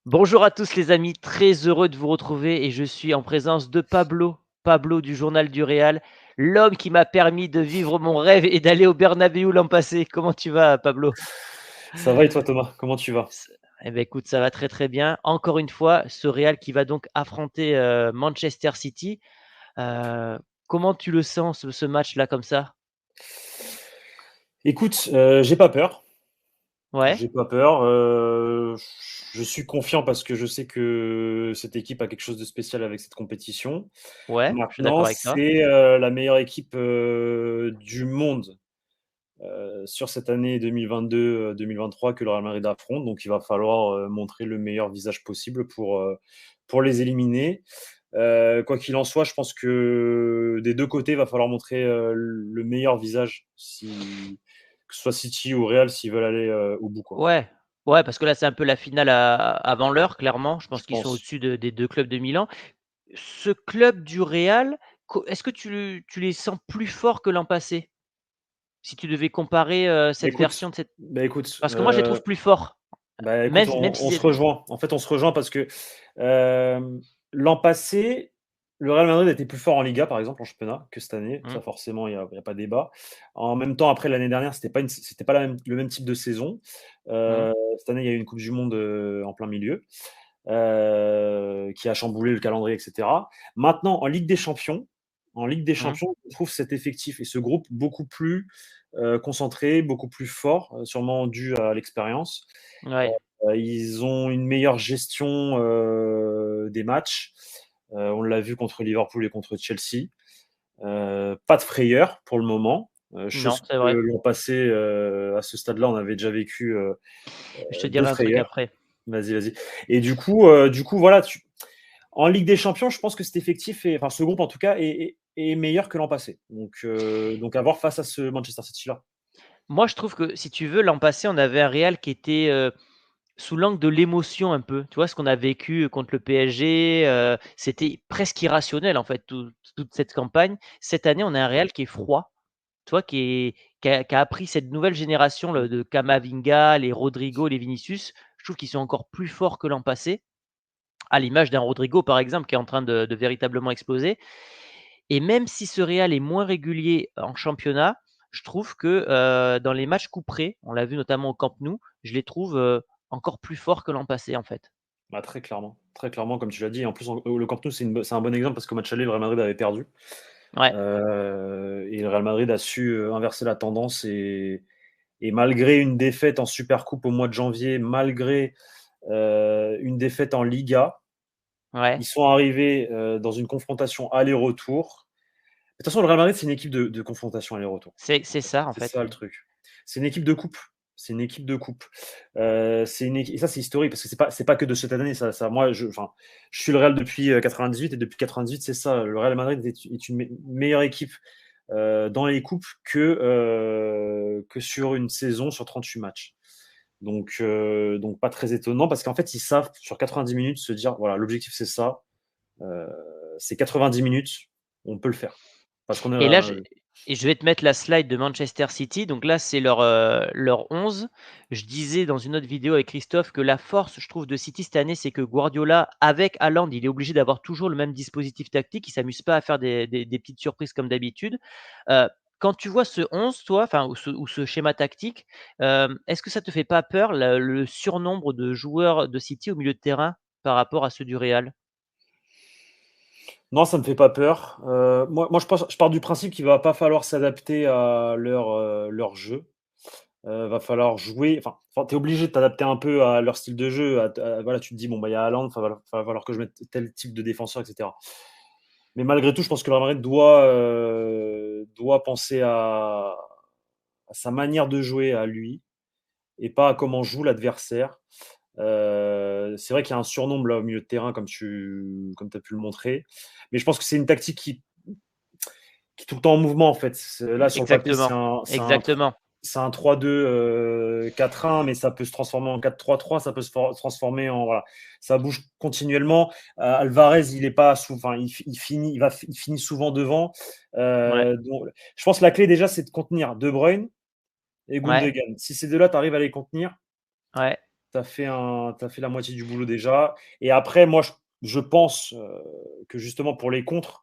Bonjour à tous les amis, très heureux de vous retrouver et je suis en présence de Pablo du Journal du Real, l'homme qui m'a permis de vivre mon rêve et d'aller au Bernabéu l'an passé. Comment tu vas, Pablo? Ça va et toi Thomas, comment tu vas? S Eh ben écoute, ça va très, très bien. Encore une fois, ce Real qui va donc affronter, Manchester City. Heu, Comment tu le sens ce match-là comme ça? Écoute, j'ai pas peur, Ouais, j'ai pas peur, je suis confiant parce que je sais que cette équipe a quelque chose de spécial avec cette compétition. ouais, je suis Maintenant, d'accord avec toi. c'est, la meilleure équipe, du monde, sur cette année 2022-2023 que le Real Madrid affronte, donc il va falloir, montrer le meilleur visage possible pour les éliminer. Quoi qu'il en soit, je pense que des 2 côtés, il va falloir montrer, le meilleur visage si que ce soit City ou Real s'ils veulent aller, au bout, quoi. Ouais, ouais, parce que là, c'est un peu la finale avant l'heure, clairement. Je Je pense qu'ils sont pense. au-dessus des 2 clubs de Milan. Ce club du Real, est-ce que tu les sens plus forts que l'an passé? Si tu devais comparer, Bah, cette écoute version de cette bah, écoute, parce que moi je les trouve plus forts, écoute, même on si se c'est rejoint. En fait, on se rejoint parce que, l'an passé, le Real Madrid était plus fort en Liga, par exemple, en championnat, que cette année. mmh, Ça, forcément, il y a pas débat. En même temps, après, l'année dernière, c'était pas le même type de saison. mmh, Cette année, il y a eu une coupe du monde, en plein milieu, qui a chamboulé le calendrier et cetera. Maintenant, mmh, je trouve cet effectif et ce groupe beaucoup plus, concentré, beaucoup plus fort, sûrement dû à l'expérience. ouais. Ils ont une meilleure gestion, des matchs. On l'a vu contre Liverpool et contre Chelsea. Pas de frayeur pour le moment, Non, chose c'est que vrai. l'an passé, à ce stade-là, on avait déjà vécu, Je te de dirai un truc frayeur. après. Vas-y, vas-y. Et du coup, voilà, en Ligue des Champions, je pense que cet effectif est, enfin, ce groupe en tout cas, est meilleur que l'an passé. Donc à voir face à ce Manchester City-là. Moi, je trouve que si tu veux, l'an passé, on avait un Real qui était, sous l'angle de l'émotion un peu. Tu vois? Ce qu'on a vécu contre le PSG, c'était presque irrationnel en fait, toute cette campagne. Cette année, on a un Real qui est froid. Tu vois, qui a appris cette nouvelle génération le de Camavinga, les Rodrigo, les Vinicius. Je trouve qu'ils sont encore plus forts que l'an passé, à l'image d'un Rodrigo, par exemple, qui est en train de véritablement exploser et même si ce Real est moins régulier en championnat, je trouve que, dans les matchs couperets, on l'a vu notamment au Camp Nou, je les trouve, encore plus forts que l'an passé, en fait. Bah, très clairement, comme tu l'as dit. En plus, le Camp Nou, c'est un bon exemple parce qu'au match aller, le Real Madrid avait perdu. Ouais, Et le Real Madrid a su inverser la tendance et malgré une défaite en Supercoupe au mois de janvier, malgré une défaite en Liga, ouais, ils sont arrivés dans une confrontation aller-retour. De toute façon, le Real Madrid, c'est une équipe de confrontation aller-retour. c'est En fait. ça, en C'est fait, ça le ouais. truc. C'est une équipe de coupe. C'est une équipe de coupe. Et ça, c'est historique parce que c'est pas que de cette année. Moi, je suis le Real depuis 98 et depuis 98, c'est ça. Le Real Madrid est une meilleure équipe dans les coupes que sur une saison sur 38 matchs. Donc pas très étonnant parce qu'en fait, ils savent sur 90 minutes se dire voilà, l'objectif c'est ça. Euh, c'est 90 minutes, on peut le faire. Parce qu'on est Et là. là, je vais te mettre la slide de Manchester City. Donc là, c'est leur 11. Je disais dans une autre vidéo avec Christophe que la force, je trouve, de City cette année, c'est que Guardiola, avec Haaland, il est obligé d'avoir toujours le même dispositif tactique. Il ne s'amuse pas à faire des petites surprises comme d'habitude. Quand tu vois ce 11, toi, enfin, ou ce schéma tactique, est-ce que ça te fait pas peur, le surnombre de joueurs de City au milieu de terrain par rapport à ceux du Real? Non, ça me fait pas peur. Moi je pars du principe qu'il va pas falloir s'adapter à leur jeu. Va falloir jouer. Enfin, tu es obligé de t'adapter un peu à leur style de jeu. Voilà, tu te dis, bon, bah, il y a Haaland, va falloir que je mette tel type de défenseur, etc. Mais malgré tout, je pense que le Real Madrid doit penser à sa manière de jouer à lui et pas à comment joue l'adversaire. C'est vrai qu'il y a un surnombre là au milieu de terrain, comme tu as pu le montrer. Mais je pense que c'est une tactique qui est tout le temps en mouvement, en fait. Là, sur le papier, Exactement, exactement. c'est un 3-2, 4-1, mais ça peut se transformer en 4-3-3, ça peut transformer en. Voilà. Ça bouge continuellement. Alvarez, il est pas enfin, il finit souvent devant. Ouais, Donc, je pense que la clé, déjà, c'est de contenir De Bruyne et ouais, Gundogan. Si ces deux-là, tu arrives à les contenir, ouais. tu fait la moitié du boulot déjà. Et après, moi, je pense que justement pour les contres,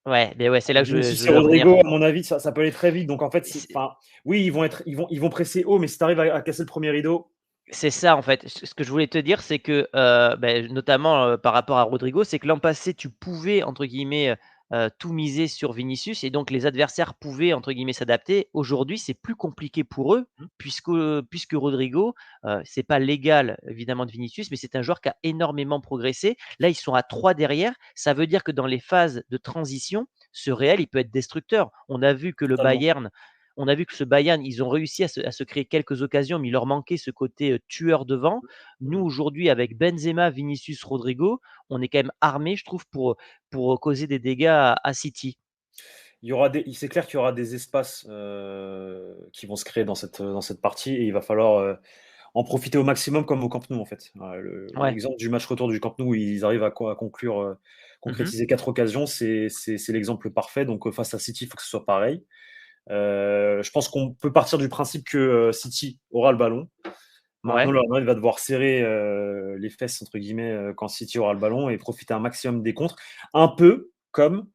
Ouais, mais ouais, c'est là que je Vinicius et voulais en Rodrigo, venir. à mon avis, ça peut aller très vite. Donc en fait, C'est enfin, oui, ils vont presser haut, mais si tu arrives à casser le premier rideau, c'est ça en fait. Ce que je voulais te dire, c'est que, notamment, par rapport à Rodrigo, c'est que l'an passé, tu pouvais entre guillemets, tout miser sur Vinicius et donc les adversaires pouvaient entre guillemets «s'adapter». Aujourd'hui, c'est plus compliqué pour eux puisque Rodrigo, c'est pas l'égal évidemment de Vinicius, mais c'est un joueur qui a énormément progressé. Là, ils sont à 3 derrière. Ça veut dire que dans les phases de transition, ce Real, il peut être destructeur. totalement. On a vu que ce Bayern, ils ont réussi à se créer quelques occasions, mais il leur manquait ce côté, tueur devant. Nous, aujourd'hui, avec Benzema, Vinicius, Rodrigo, on est quand même armés, je trouve, pour causer des dégâts à City. C'est clair qu'il y aura des espaces qui vont se créer dans cette partie et il va falloir en profiter au maximum comme au Camp Nou en fait. Ouais. L'exemple du match retour du Camp Nou où ils arrivent à conclure, Mmh. concrétiser 4 occasions, c'est l'exemple parfait. Donc face à City, il faut que ce soit pareil. Je pense qu'on peut partir du principe que City aura le ballon. Maintenant, Ouais. le Real Madrid va devoir serrer les fesses entre guillemets quand City aura le ballon et profiter un maximum des contres. Un peu comme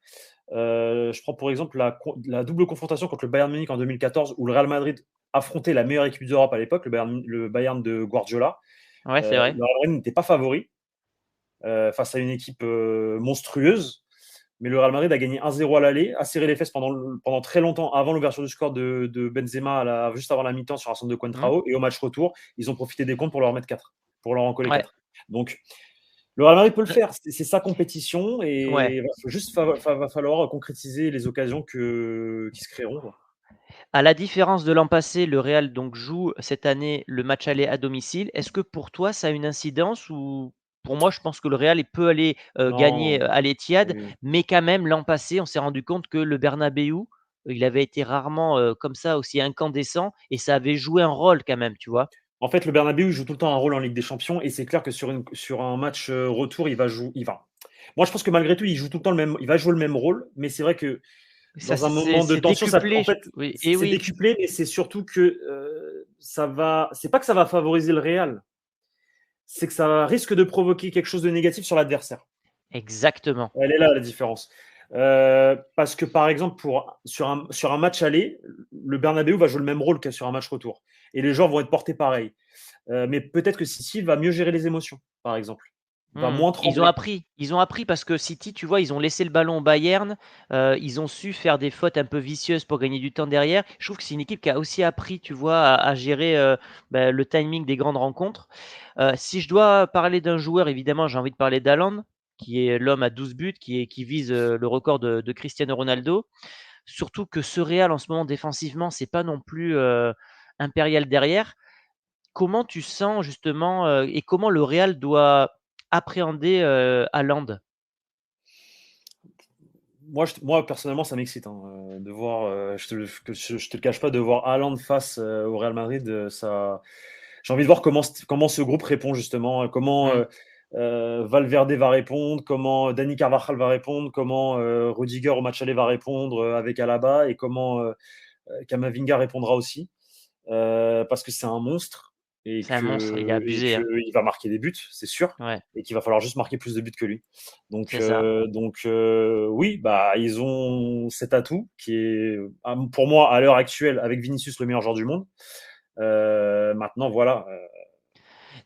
je prends pour exemple la double confrontation contre le Bayern Munich en 2014 où le Real Madrid affrontait la meilleure équipe d'Europe à l'époque, le Bayern de Guardiola. Ouais, c'est vrai. Le Real Madrid n'était pas favori face à une équipe monstrueuse, mais le Real Madrid a gagné 1-0 à l'aller, a serré les fesses pendant très longtemps avant l'ouverture du score de Benzema juste avant la mi-temps sur un centre de Mmh. Coentrao, et au match retour, ils ont profité des comptes pour leur mettre 4, pour leur en coller Ouais. 4. Donc le Real Madrid peut le faire, c'est sa compétition et Ouais. il va juste va falloir concrétiser les occasions qui se créeront. Quoi. À la différence de l'an passé, le Real donc joue cette année le match aller à domicile. Est-ce que pour toi, ça a une incidence ou pour moi, je pense que le Real, il peut aller, gagner, Non, à l'Etihad, oui. mais quand même l'an passé, on s'est rendu compte que le Bernabéu, il avait été rarement, comme ça aussi incandescent et ça avait joué un rôle quand même, tu vois? En fait, le Bernabéu joue tout le temps un rôle en Ligue des Champions et c'est clair que sur un match retour, il va jouer. Moi, je pense que malgré tout, il joue tout le temps il va jouer le même rôle, mais c'est vrai que Ça dans un moment de c'est tension, en décuplé, j fait, oui et c'est oui, décuplé, mais c'est surtout que c'est pas que ça va favoriser le Real, c'est que ça risque de provoquer quelque chose de négatif sur l'adversaire. exactement. Elle est là la différence. Parce que par exemple, sur un match aller, le Bernabéu va jouer le même rôle que sur un match retour. Et les joueurs vont être portés pareil. Mais peut-être que City va mieux gérer les émotions, par exemple. Va Mmh. moins Ils ont trembler. appris. Ils ont appris parce que City, tu vois, ils ont laissé le ballon au Bayern, ils ont su faire des fautes un peu vicieuses pour gagner du temps derrière. Je trouve que c'est une équipe qui a aussi appris, tu vois, à gérer, le timing des grandes rencontres. Si je dois parler d'un joueur, évidemment, j'ai envie de parler d'Haaland, qui est l'homme à 12 buts, qui vise, le record de Cristiano Ronaldo. Surtout que ce Real, en ce moment, défensivement, c'est pas non plus, impérial derrière. Comment tu sens justement, et comment le Real doit appréhender, Haaland? Moi, personnellement, ça m'excite hein, de voir, je te le cache pas, de voir Haaland face au Real Madrid. J'ai envie de voir comment ce groupe répond justement, comment Mmh. Valverde va répondre, comment Dani Carvajal va répondre, comment Rudiger au match aller va répondre avec Alaba et comment Kamavinga répondra aussi. Parce que c'est un monstre et C'est un monstre, il est abusé, hein. qu'il va marquer des buts, c'est sûr, Ouais, et qu'il va falloir juste marquer plus de buts que lui. c'est ça. Oui, bah, ils ont cet atout qui est, pour moi, à l'heure actuelle, avec Vinicius, le meilleur joueur du monde. Maintenant, voilà,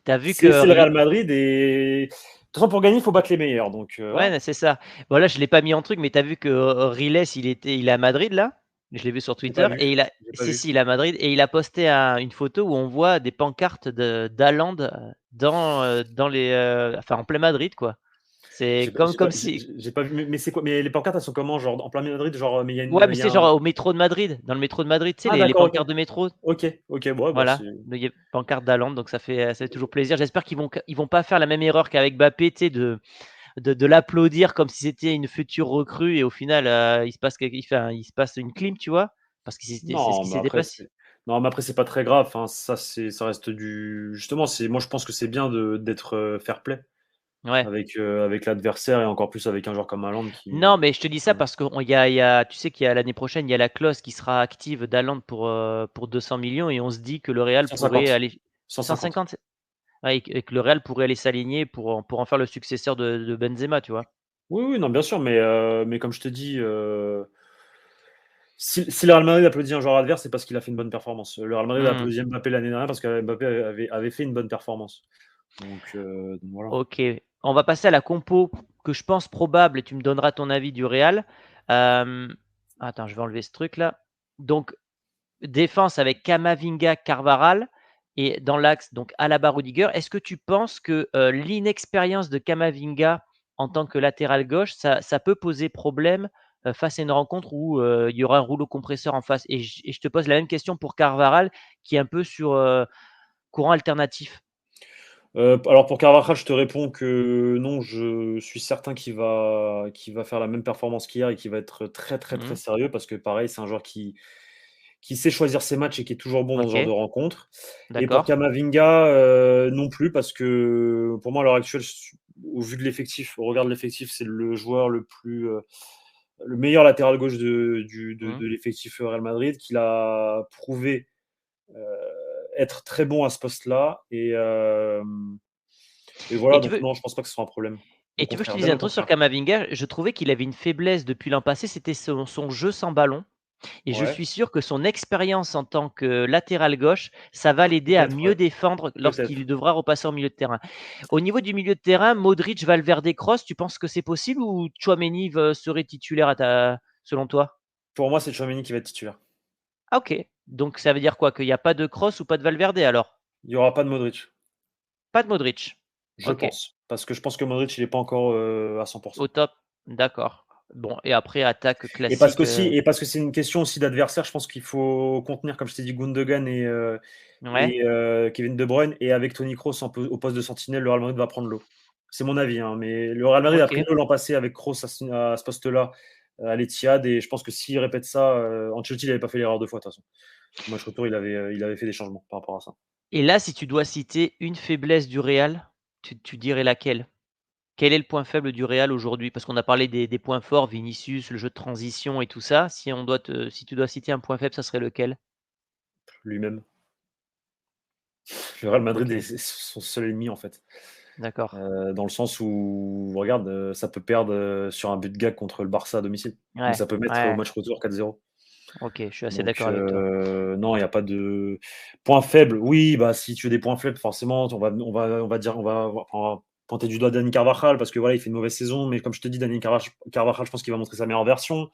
Tu as vu que c'est le Real Madrid et de toute façon, pour gagner, il faut battre les meilleurs. Voilà. ouais, c'est ça. Bon là, je l'ai pas mis en truc, mais tu as vu que, Riles, il est à Madrid là? Je l'ai vu sur J'ai pas Twitter vu. et il a J'ai pas si, vu. si, il est à Madrid et il a posté une photo où on voit des pancartes d'Haaland, dans les, enfin en plein Madrid quoi. C'est comme si J'ai pas vu. Mais c'est quoi? Mais les pancartes, elles sont comment? Genre en plein Madrid, genre, mais ouais, mais il y a c'est un. genre au métro de Madrid, dans le métro de Madrid, tu sais Ah, les d'accord, ok. pancartes de métro? Ok, ok, ouais, bah, Voilà, donc il y a pancarte d'Haaland, donc ça fait toujours plaisir. J'espère qu'ils vont pas faire la même erreur qu'avec Mbappé, tu sais, de l'applaudir comme si c'était une future recrue et au final, il se passe une clim, tu vois? Parce que c'est ce Non, qui mais s'était après, passé. c'est. Non, mais après, c'est pas très grave. Enfin, ça reste justement, moi, je pense que c'est bien d'être fair play Ouais. avec l'adversaire et encore plus avec un joueur comme Haaland Non, qui. mais je te dis ça Voilà. parce il y a tu sais qu'il y a l'année prochaine, il y a la clause qui sera active d'Haaland pour 200 millions et on se dit que le Real pourrait 150. aller 150. 150? Ouais, et que le Real pourrait aller s'aligner pour en faire le successeur de Benzema, tu vois? Oui, oui, non, bien sûr, mais comme je te dis, si le Real Madrid applaudit un joueur adverse, c'est parce qu'il a fait une bonne performance. Le Real Madrid a Mmh. applaudi Mbappé l'année dernière parce que Mbappé avait fait une bonne performance. Donc voilà. OK. On va passer à la compo que je pense probable et tu me donneras ton avis du Real. Hem, Attends, je vais enlever ce truc là. Donc défense avec Camavinga, Carvajal et dans l'axe donc Alaba, Rudiger. Est-ce que tu penses que, l'inexpérience de Camavinga en tant que latéral gauche, ça peut poser problème, face à une rencontre où, il y aura un rouleau compresseur en face? Et je te pose la même question pour Carvajal qui est un peu sur, courant alternatif. Alors pour Carvajal, je te réponds que non, je suis certain qu'il va faire la même performance qu'hier et qu'il va être très, très, très Mmh. sérieux parce que pareil, c'est un joueur qui sait choisir ses matchs et qui est toujours bon dans ce genre de OK, rencontre. Et pour d'accord. Camavinga, non plus parce que pour moi à l'heure actuelle, au vu de l'effectif, au regard de l'effectif, c'est le joueur le meilleur latéral gauche Mmh. de l'effectif Real Madrid, qu'il a prouvé être très bon à ce poste-là. Et voilà, Et tu donc veux non, je pense pas que ce soit un problème. Au et tu veux que je te contraire, dise bien un au truc sur contraire. Camavinga? Je trouvais qu'il avait une faiblesse depuis l'an passé, c'était son jeu sans ballon. Et je Ouais, suis sûr que son expérience en tant que latéral gauche, ça va l'aider à peut-être, mieux ouais, défendre lorsqu'il peut-être. devra repasser en milieu de terrain. Au niveau du milieu de terrain, Modric, Valverde, Kroos, tu penses que c'est possible ou Tchouaméni serait titulaire selon toi? Pour moi, c'est Tchouaméni qui va être titulaire. Ah OK, donc ça veut dire quoi? Qu'il y a pas de Kroos ou pas de Valverde alors? Il y aura pas de Modric, Pas de Modric? je OK, pense. Parce que je pense que Modric, il est pas encore, à au 100%. top, d'accord. Bon et après attaque Et parce classique, qu'aussi et parce que c'est une question aussi d'adversaire, je pense qu'il faut contenir, comme je t'ai dit, Gundogan ouais, Kevin De Bruyne et avec Toni Kroos au poste de sentinelle, le Real Madrid va prendre l'eau. C'est mon avis, hein, mais le Real Madrid a pris OK. l'eau l'an passé avec Kroos à ce poste-là, à l'Etihad et je pense que s'il répète ça, Ancelotti il avait pas fait l'erreur 2 fois de toute façon. Au match retour, il avait fait des changements par rapport à ça. Et là, si tu dois citer une faiblesse du Real, tu dirais laquelle? Quel est le point faible du Real aujourd'hui? Parce qu'on a parlé des points forts, Vinicius, le jeu de transition et tout ça. Si tu dois citer un point faible, ça serait lequel? Lui-même. Le Real Madrid est OK, c'est son seul ennemi en fait. d'accord. Dans le sens où regarde, ça peut perdre, sur un but de gag contre le Barça à domicile. Ou Ouais, ça peut mettre au ouais, match retour 4-0. OK, je suis assez Donc d'accord avec toi. non, il y a pas de point faible. Oui, bah, si tu veux des points faibles, forcément, on va dire on va pointer du doigt Dani Carvajal parce que voilà, il fait une mauvaise saison, mais comme je te dis, Carvajal, je pense qu'il va montrer sa meilleure version.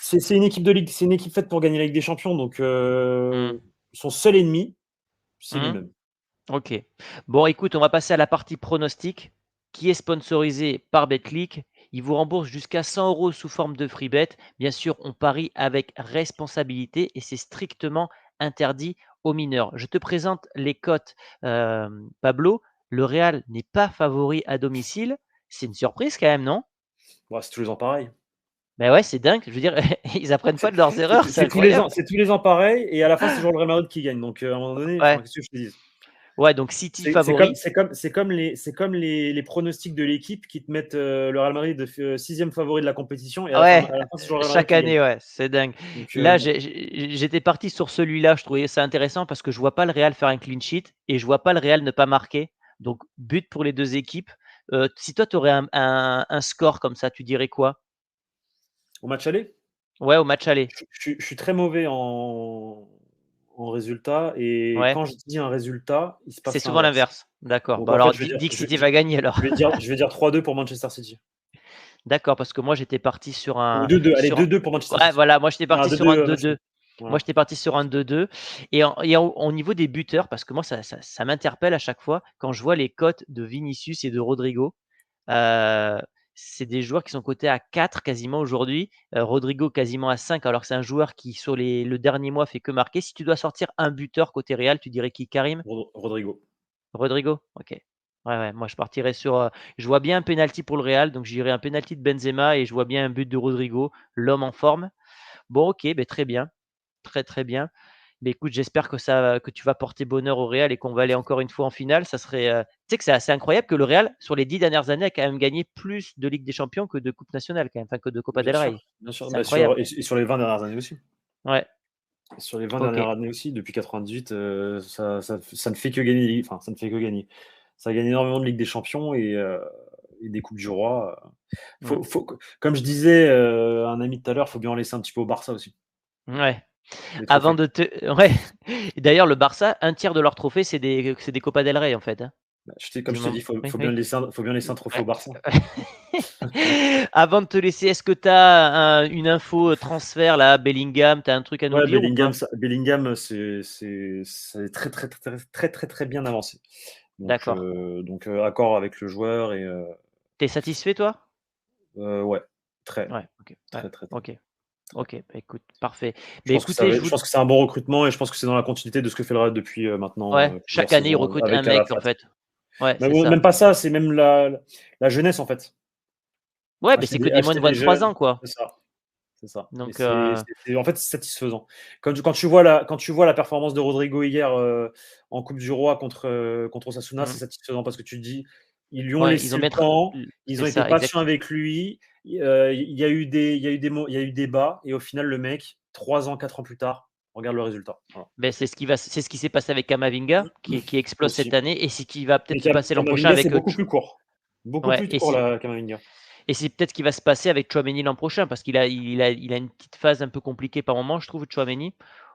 C'est une équipe de ligue, c'est une équipe faite pour gagner la Ligue des Champions, donc Mmh. son seul ennemi, c'est Mmh. lui-même. OK. Bon, écoute, on va passer à la partie pronostic, qui est sponsorisée par Betclic. Ils vous remboursent jusqu'à 100 € sous forme de free bet. Bien sûr, on parie avec responsabilité et c'est strictement interdit aux mineurs. Je te présente les cotes, Pablo. Le Real n'est pas favori à domicile. C'est une surprise quand même, non? Bah, c'est tous les ans pareil. Ben ouais, c'est dingue. Je veux dire, ils apprennent pas C'est de leurs erreurs, c'est incroyable. c'est tous les ans pareil et à la fin, c'est toujours le Real Madrid qui gagne. Donc, à un moment donné, enfin, Ouais, qu'est-ce que je te dise? ouais, donc City C'est comme, favori. c'est comme, c'est comme les pronostics de l'équipe qui te mettent le Real Madrid de sixième favori de la compétition et Ouais, à la fin, c'est toujours le Real Madrid chaque qui gagne. année, ouais, c'est dingue. Donc, Là, bon, j'étais parti sur celui-là, je trouvais ça intéressant parce que je vois pas le Real faire un clean sheet et je vois pas le Real ne pas marquer. Donc but pour les 2 équipes. Si toi tu aurais un score comme ça, tu dirais quoi? au match aller, Ouais, au match aller. je suis très mauvais en résultat et Ouais, quand je dis un résultat, il se c'est passe souvent l'inverse. l'inverse. D'accord. Donc, Bah en fait, alors dis que City va gagner alors. je vais dire 3-2 pour Manchester City. D'accord, parce que moi j'étais parti sur Ou un 2-2, allez, sur 2-2 pour Manchester ouais, City. voilà, moi j'étais Un parti sur un 2-2 match nul. 2-2. Moi Voilà. j'étais parti sur un 2-2 au niveau des buteurs, parce que moi ça m'interpelle à chaque fois quand je vois les cotes de Vinicius et de Rodrigo. Heu, c'est des joueurs qui sont cotés à 4 quasiment aujourd'hui, Rodrigo quasiment à 5 alors que c'est un joueur qui sur le dernier mois fait que marquer. Si tu dois sortir un buteur côté Real, tu dirais qui? Karim? Rodrigo. Rodrigo? OK. Ouais, ouais, moi je partirais sur, je vois bien un penalty pour le Real, donc je dirais un penalty de Benzema et je vois bien un but de Rodrigo, l'homme en forme. Bon OK, beh, très bien, très, très bien. Beh, écoute, j'espère que tu vas porter bonheur au Real et qu'on va aller encore une fois en finale. Ça serait, tu sais que c'est assez incroyable que le Real, sur les 10 dernières années, a quand même gagné plus de Ligue des Champions que de coupes nationales quand même, enfin que de Copa Bien del sûr, Rey. bien sûr. C'est Bah, incroyable. sur les 20 dernières années aussi. Ouais. Sur les 20 dernières OK. années aussi, depuis 98, ça ne fait que gagner, enfin, ça ne fait que gagner. Ça gagne énormément de Ligue des Champions et des coupes du roi. Mmh. Comme je disais à un ami tout à l'heure, il faut bien en laisser un petit peu au Barça aussi, Ouais. les Avant trophées. de te ouais. Et d'ailleurs, le Barça, un tiers de leurs trophées, c'est des Copa del Rey, en fait, hein. Bah, comme Du je t'ai mom dit, Oui, oui. faut bien laisser un trophée au Ouais. Barça. Avant de te laisser, est-ce que tu as une info, transfert là, Bellingham, tu as un truc à nous Ouais, dire ou pas? Bellingham, c'est très bien avancé. D'accord. Accord avec le joueur Tu es satisfait toi? ouais, très, Ouais, OK. Ouais, très. OK. OK, bah, écoute, parfait. Mais écoutez, Je pense que c'est un bon recrutement et je pense que c'est dans la continuité de ce que fait le Real depuis, maintenant, ouais, plusieurs chaque année, ils saisons recrutent un avec mec, en Calafat. fait. Ouais, Mais c'est bon, ça. même pas ça, c'est même la jeunesse, en fait. Ouais, mais c'est que des moins de Acheter des 23 jeunes, ans, quoi. c'est ça, c'est ça et Donc en fait, c'est satisfaisant. Quand tu vois la performance de Rodrigo hier, en coupe du roi contre Osasuna, c'est mmh, satisfaisant parce que tu te dis: «Ils lui ont ouais, ils laissé ont le bien temps, ils c'est ont été ça, patients exact. avec lui». Il y a eu des bas et au final, le mec, 3 ans, 4 ans plus tard, regarde le résultat. Voilà. Beh, c'est ce qui s'est passé avec Camavinga, qui explose cette Aussi. année et c'est ce qui va peut-être Mais se passer l'an prochain Camavinga, c'est avec, beaucoup Ch plus court. Beaucoup ouais plus court, la Camavinga. et c'est peut-être ce qui va se passer avec Tchouaméni l'an prochain parce qu'il a une petite phase un peu compliquée par moment, je trouve, Tchouaméni.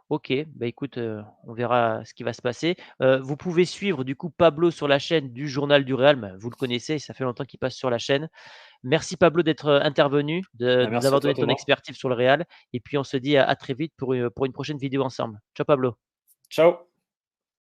OK, bah, écoute, on verra ce qui va se passer. Vous pouvez suivre du coup Pablo sur la chaîne du Journal du Real, bah, vous le connaissez, ça fait longtemps qu'il passe sur la chaîne. Merci Pablo d'être, intervenu, de Bah, nous merci à avoir toi, donné ton Thomas. expertise sur le Real et puis on se dit à très vite pour une prochaine vidéo ensemble. Ciao Pablo. Ciao.